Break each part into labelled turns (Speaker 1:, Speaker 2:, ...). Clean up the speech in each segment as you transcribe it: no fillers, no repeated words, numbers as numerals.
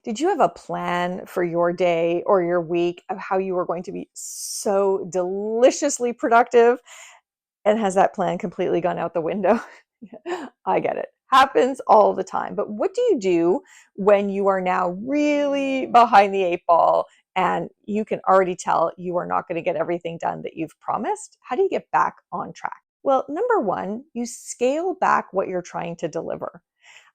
Speaker 1: Did you have a plan for your day or your week of how you were going to be so deliciously productive? And has that plan completely gone out the window? I get it. Happens all the time. But what do you do when you are now really behind the eight ball and you can already tell you are not going to get everything done that you've promised? How do you get back on track? Well, number one, you scale back what you're trying to deliver.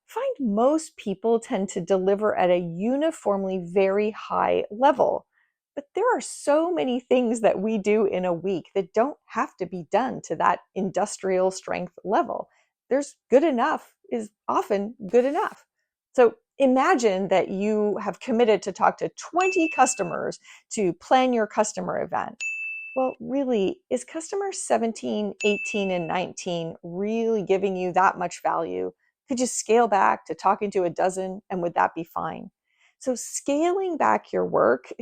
Speaker 1: Find most people tend to deliver at a uniformly very high level. But there are so many things that we do in a week that don't have to be done to that industrial strength level. There's good enough is often good enough. So imagine that you have committed to talk to 20 customers to plan your customer event. Well, really, is customer 17, 18, and 19 really giving you that much value? Could you scale back to talking to a dozen and would that be fine? So scaling back your work,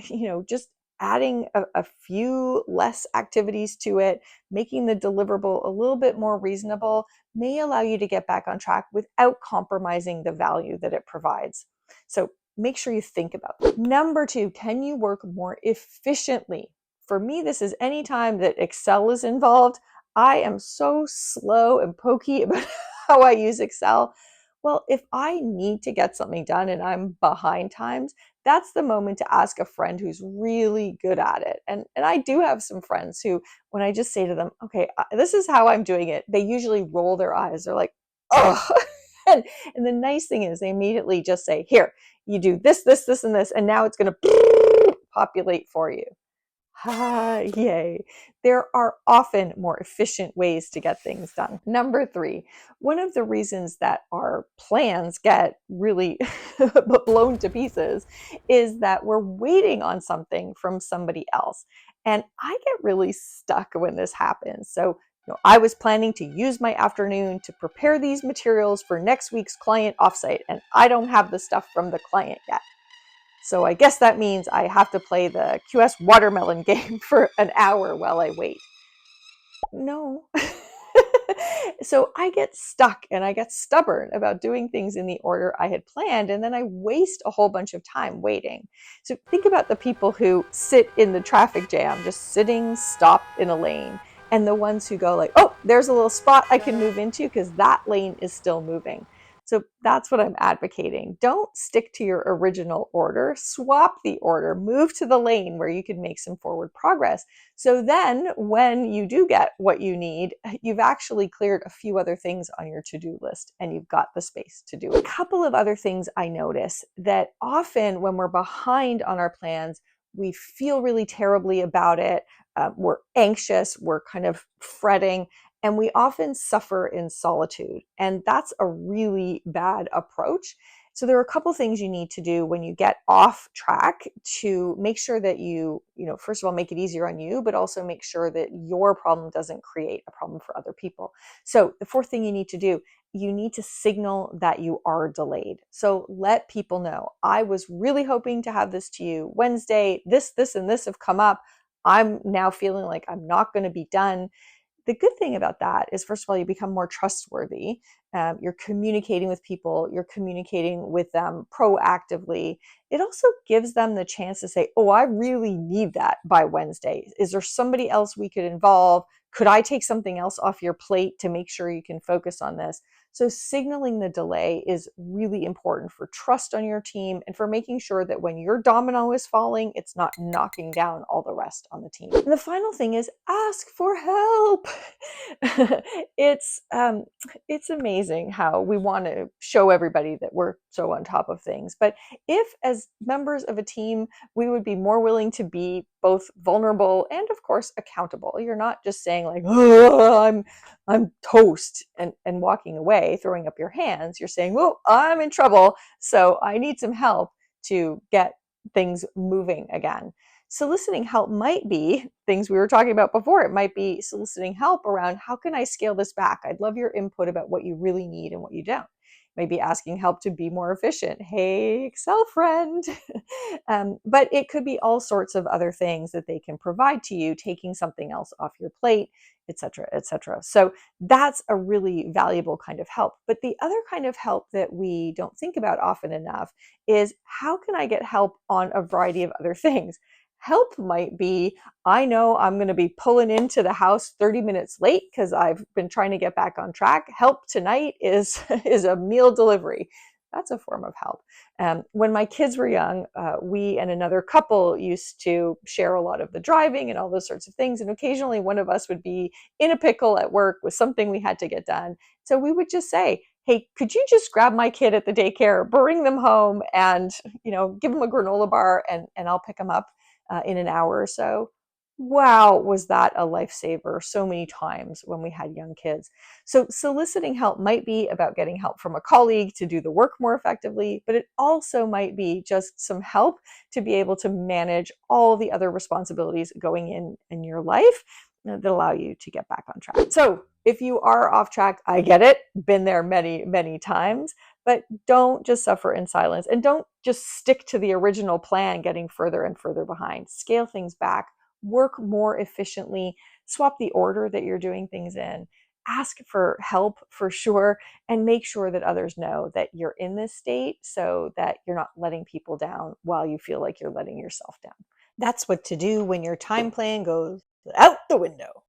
Speaker 1: just adding a few less activities to it, making the deliverable a little bit more reasonable may allow you to get back on track without compromising the value that it provides. So make sure you think about that. Number two, can you work more efficiently? For me, this is any time that Excel is involved. I am so slow and pokey about how I use Excel. Well, if I need to get something done and I'm behind times, that's the moment to ask a friend who's really good at it. And I do have some friends who, when I just say to them, okay, this is how I'm doing it, they usually roll their eyes. They're like, oh. And the nice thing is they immediately just say, here, you do this, this, this, and this, and now it's going to populate for you. Ah, yay. There are often more efficient ways to get things done. Number three, one of the reasons that our plans get really blown to pieces is that we're waiting on something from somebody else. And I get really stuck when this happens. So, I was planning to use my afternoon to prepare these materials for next week's client offsite, and I don't have the stuff from the client yet. So I guess that means I have to play the QS watermelon game for an hour while I wait. No. So I get stuck and I get stubborn about doing things in the order I had planned, and then I waste a whole bunch of time waiting. So think about the people who sit in the traffic jam, just sitting stopped in a lane, and the ones who go like, oh, there's a little spot I can move into because that lane is still moving. So that's what I'm advocating. Don't stick to your original order, swap the order, move to the lane where you can make some forward progress. So then when you do get what you need, you've actually cleared a few other things on your to-do list and you've got the space to do it. A couple of other things I notice that often when we're behind on our plans, we feel really terribly about it. We're anxious, we're kind of fretting, and we often suffer in solitude. And that's a really bad approach. So there are a couple things you need to do when you get off track to make sure that first of all, make it easier on you, but also make sure that your problem doesn't create a problem for other people. So the fourth thing you need to do, you need to signal that you are delayed. So let people know, I was really hoping to have this to you Wednesday. This, and this have come up. I'm now feeling like I'm not going to be done. The good thing about that is, first of all, you become more trustworthy. You're communicating with people, you're communicating with them proactively. It also gives them the chance to say, oh, I really need that by Wednesday. Is there somebody else we could involve? Could I take something else off your plate to make sure you can focus on this? So signaling the delay is really important for trust on your team and for making sure that when your domino is falling, it's not knocking down all the rest on the team. And the final thing is ask for help. it's it's amazing how we want to show everybody that we're so on top of things. But if as members of a team, we would be more willing to be both vulnerable and of course accountable. You're not just saying like, oh, I'm toast and walking away, throwing up your hands. You're saying, well, I'm in trouble, so I need some help to get things moving again. Soliciting help might be things we were talking about before. It might be soliciting help around how can I scale this back? I'd love your input about what you really need and what you don't. maybe asking help to be more efficient. Hey, Excel friend. But it could be all sorts of other things that they can provide to you, taking something else off your plate, et cetera, et cetera. So that's a really valuable kind of help. But the other kind of help that we don't think about often enough is, how can I get help on a variety of other things? Help might be, I know I'm going to be pulling into the house 30 minutes late because I've been trying to get back on track. Help tonight is is a meal delivery. That's a form of help. When my kids were young, we and another couple used to share a lot of the driving and all those sorts of things. And occasionally one of us would be in a pickle at work with something we had to get done. So we would just say, hey, could you just grab my kid at the daycare, bring them home, and give them a granola bar, and I'll pick them up in an hour or so. Wow, was that a lifesaver so many times when we had young kids. So soliciting help might be about getting help from a colleague to do the work more effectively, but it also might be just some help to be able to manage all the other responsibilities going in your life that allow you to get back on track. So if you are off track, I get it, been there many, many times, but don't just suffer in silence, and don't just stick to the original plan, getting further and further behind. Scale things back, work more efficiently, swap the order that you're doing things in, ask for help for sure, and make sure that others know that you're in this state so that you're not letting people down while you feel like you're letting yourself down. That's what to do when your time plan goes out the window.